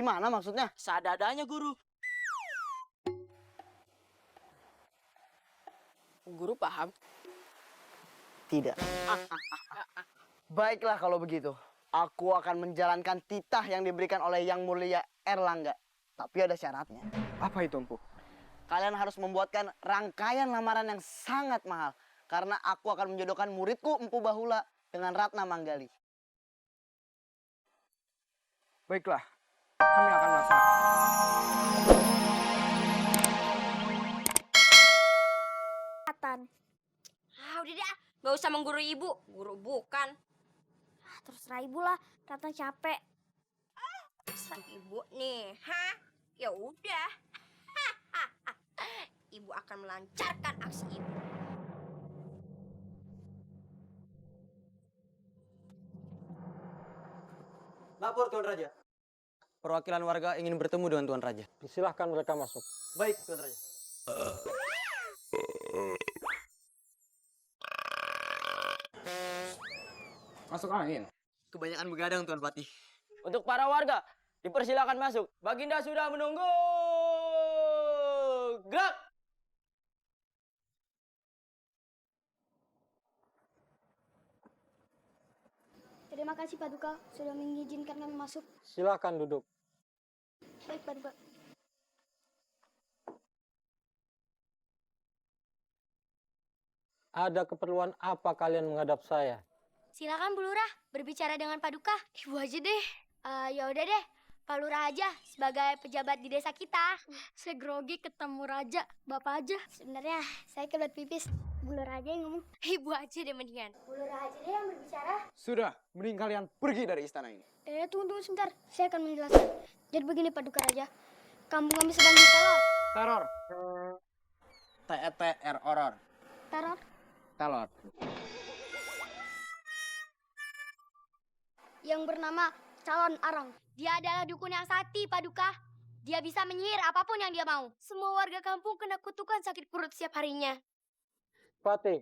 Gimana maksudnya? Seadanya, Guru. Guru paham? Tidak. Baiklah kalau begitu. Aku akan menjalankan titah yang diberikan oleh Yang Mulia Erlangga. Tapi ada syaratnya. Apa itu, Empu? Kalian harus membuatkan rangkaian lamaran yang sangat mahal. Karena aku akan menjodohkan muridku Empu Bahula dengan Ratna Manggali. Baiklah, kami akan melaksanakan. Udah dah, gak usah menggurui ibu. Guru bukan. Terserah ibu lah, Ratna capek. Terserah ibu nih, hah? Ya udah. Ibu akan melancarkan aksi ibu. Lapor Tuan Raja. Perwakilan warga ingin bertemu dengan Tuan Raja. Silahkan mereka masuk. Baik, Tuan Raja. Masuk angin. Kebanyakan begadang, Tuan Patih. Untuk para warga, dipersilakan masuk. Baginda sudah menunggu. Gerak! Terima kasih Paduka sudah mengizinkan kami masuk. Silahkan duduk. Baik Paduka. Ada keperluan apa kalian menghadap saya? Silakan Bu Lurah berbicara dengan Paduka. Ibu aja deh. Ya udah deh, Pak Lurah aja sebagai pejabat di desa kita. Saya grogi ketemu Raja, Bapak aja. Sebenarnya saya kebelet pipis. Bu Lurah aja yang ngomong. Ibu aja deh mendingan. Bu Lurah aja deh yang berbicara. Sudah, mending kalian pergi dari istana ini. Tunggu sebentar. Saya akan menjelaskan. Jadi begini Paduka Raja. Kampung kami sedang diteror. Teror. T-E-T-R-O-R. Teror? Telor. Yang bernama Calon Arang. Dia adalah dukun yang sakti, Paduka. Dia bisa menyihir apapun yang dia mau. Semua warga kampung kena kutukan sakit perut setiap harinya. Patih,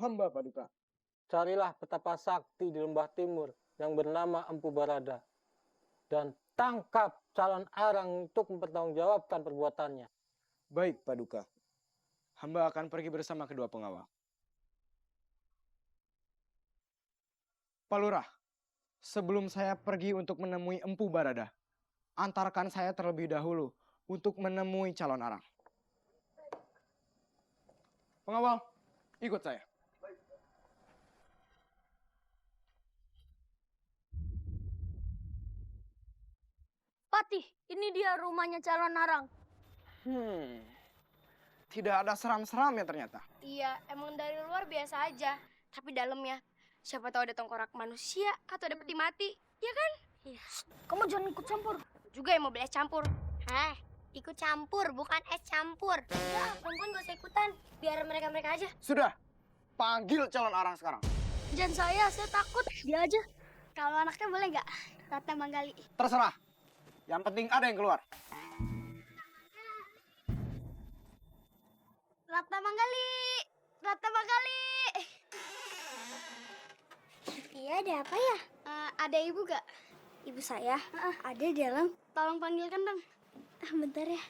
Hamba Paduka. carilah petapa sakti di lembah timur yang bernama Empu Barada. Dan tangkap calon arang untuk mempertanggungjawabkan perbuatannya. Baik, Paduka. Hamba akan pergi bersama kedua pengawal. Pak Lurah, sebelum saya pergi untuk menemui Empu Barada, antarkan saya terlebih dahulu untuk menemui calon arang. Pengawal, ikut saya. Patih, ini dia rumahnya Calon Arang. Tidak ada seram-seramnya ternyata. Iya, emang dari luar biasa aja. Tapi dalamnya, siapa tahu ada tengkorak manusia atau ada peti mati. Ya kan? Iya. Kamu jangan ikut campur. Juga yang mau beli es campur. Ikut campur, bukan es campur. Ya, perempuan gak usah ikutan. Biar mereka-mereka aja. Sudah, panggil calon arang sekarang. Jangan saya takut. Dia aja. Kalau anaknya boleh nggak? Ratna Manggali. Terserah. Yang penting ada yang keluar. Ratna Manggali. Ratna Manggali. Iya, ada apa ya? Ada ibu gak? Ibu saya? Ada di dalam. Tolong panggilkan dong. Bentar ya.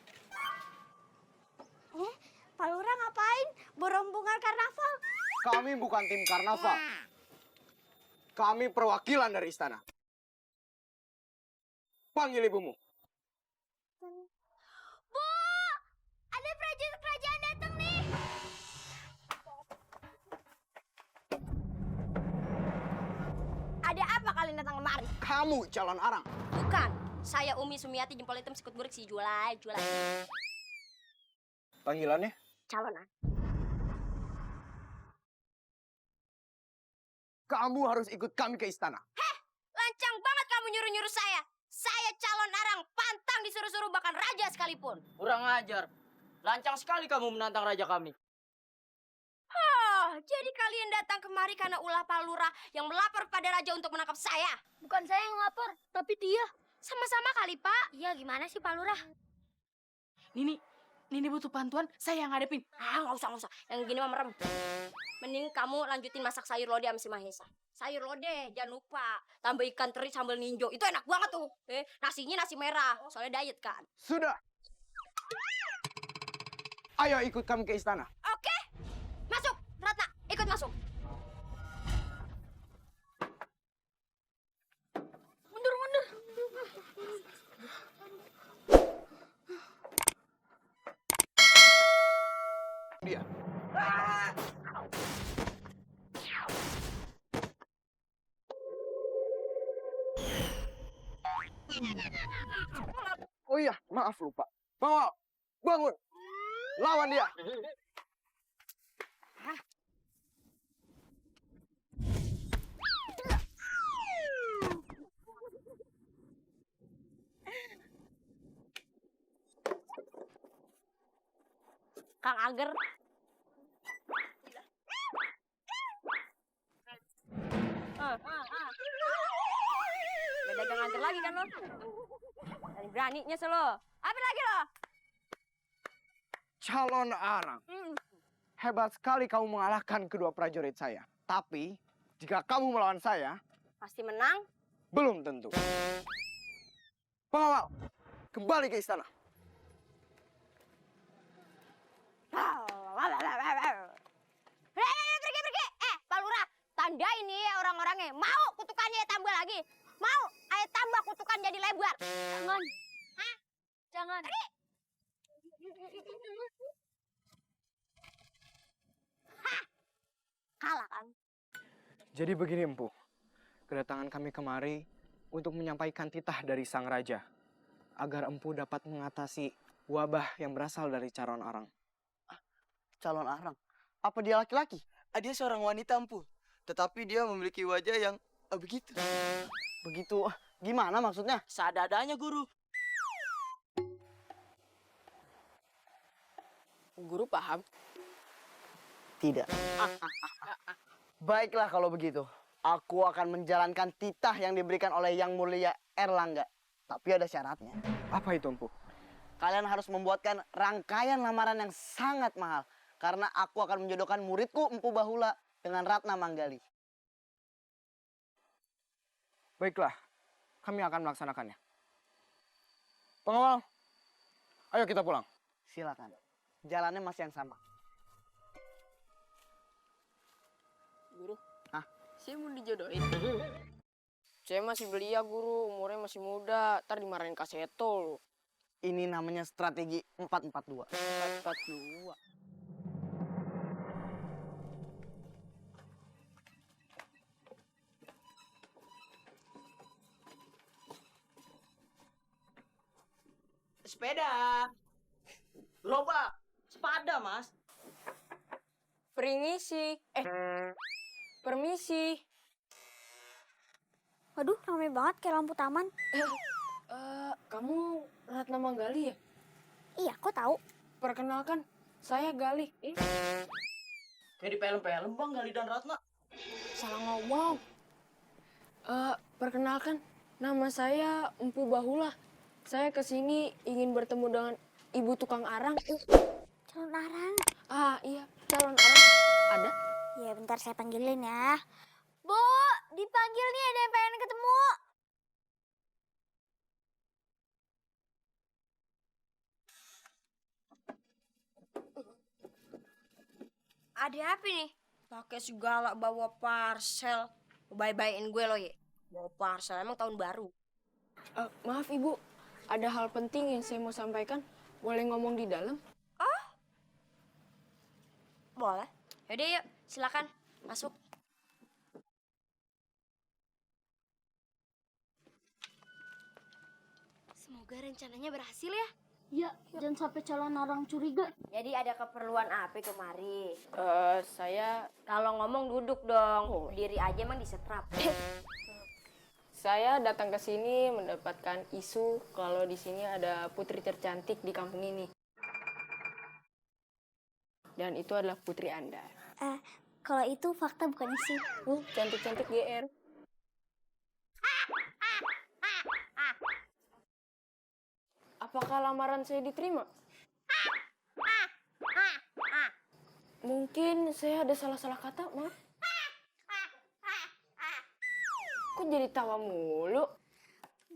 Pak Lurah ngapain? Berombongan karnaval. Kami bukan tim karnaval. Kami perwakilan dari istana. Panggil ibumu. Bu! Ada prajurit kerajaan datang nih. Ada apa kalian datang kemari? Kamu calon arang. Bukan. Saya Umi Sumiati jempol hitam sikut burik si jualan. Panggilannya? Calon ah. Kamu harus ikut kami ke istana. Lancang banget kamu nyuruh-nyuruh saya. Saya calon arang, pantang disuruh-suruh bahkan raja sekalipun. Kurang ajar. Lancang sekali kamu menantang raja kami. Jadi kalian datang kemari karena ulah Pak Lurah yang melapor pada raja untuk menangkap saya. Bukan saya yang lapor, tapi dia. Sama-sama kali, Pak. Iya, gimana sih Pak Lurah? Nini, Nini butuh bantuan, saya yang ngadepin. Ah, nggak usah. Yang gini mah merem. Mending kamu lanjutin masak sayur lodeh sama si Mahesa. Sayur lodeh, jangan lupa. Tambah ikan teri sambal ninjo. Itu enak banget tuh. Nasinya nasi merah. Soalnya diet kan. Sudah. Ayo ikut kami ke istana. Oke. Masuk, Ratna. Ikut masuk. Mundur. Dia. Oh iya, maaf lupa. Bawa, bangun. Lawan dia. Kang Ager. Gak dagang Ager lagi kan lo? Beraninya selo. Apa lagi lo? Calon Arang. Hebat sekali kamu mengalahkan kedua prajurit saya. Tapi, jika kamu melawan saya, Pasti menang. belum tentu. Pengawal, kembali ke istana. Pergi. Pak Lurah, tanda ini ya orang-orangnya. Mau kutukannya tambah lagi? Mau? Ayo tambah kutukan jadi lebar. Jangan. Hah? Jangan. Kalah kan? Jadi begini Empu, kedatangan kami kemari untuk menyampaikan titah dari Sang Raja, agar Empu dapat mengatasi wabah yang berasal dari calon arang. Calon arang. Apa dia laki-laki? Dia seorang wanita, Empu. Tetapi dia memiliki wajah yang begitu. Begitu. Gimana maksudnya? Seadanya guru. Guru paham? Tidak. Baiklah kalau begitu. Aku akan menjalankan titah yang diberikan oleh Yang Mulia Erlangga. Tapi ada syaratnya. Apa itu Empu? Kalian harus membuatkan rangkaian lamaran yang sangat mahal. Karena aku akan menjodohkan muridku Empu Bahula dengan Ratna Manggali. Baiklah, kami akan melaksanakannya. Pengawal, ayo kita pulang. Silakan. Jalannya masih yang sama. Guru. Hah? Saya mau dijodohin. Saya masih belia, guru. Umurnya masih muda. Ntar dimarahin Kak Seto loh. Ini namanya strategi 442. 42. Sepeda. Gerobak. Sepada, Mas. Permisi. Permisi. Waduh, ramai banget kayak lampu taman. Kamu Ratna Manggali ya? Iya, kok tahu? Perkenalkan, saya Gali. Kayak di film-film Bang, Gali dan Ratna. Salah ngomong. Perkenalkan, nama saya Empu Bahula. Saya kesini ingin bertemu dengan Ibu Tukang Arang. Calon arang. Iya, calon arang. Ada? Ya, bentar saya panggilin ya. Bu, dipanggil nih, ada yang pengen ketemu. Ada apa nih? Pakai segala bawa parcel. Bye-byein gue lo ya. Bawa parcel, emang tahun baru. Maaf Ibu, ada hal penting yang saya mau sampaikan. Boleh ngomong di dalam? Boleh. Yaudah yuk, silakan masuk. Semoga rencananya berhasil ya. Ya, jangan sampai calon arang curiga. Jadi ada keperluan apa kemari? Saya Kalau ngomong duduk dong. Diri aja emang disetrap. Saya datang ke sini mendapatkan isu kalau di sini ada putri tercantik di kampung ini. Dan itu adalah putri Anda. Kalau itu fakta bukan isu. Cantik-cantik GR. Apakah lamaran saya diterima? Mungkin saya ada salah-salah kata, maaf. Kok jadi tawa mulu?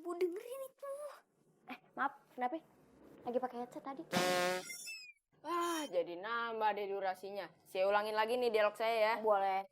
Bu dengerin itu. Maaf, kenapa? Lagi pakai headset tadi. Jadi nambah deh durasinya. Saya ulangin lagi nih dialog saya ya. Boleh.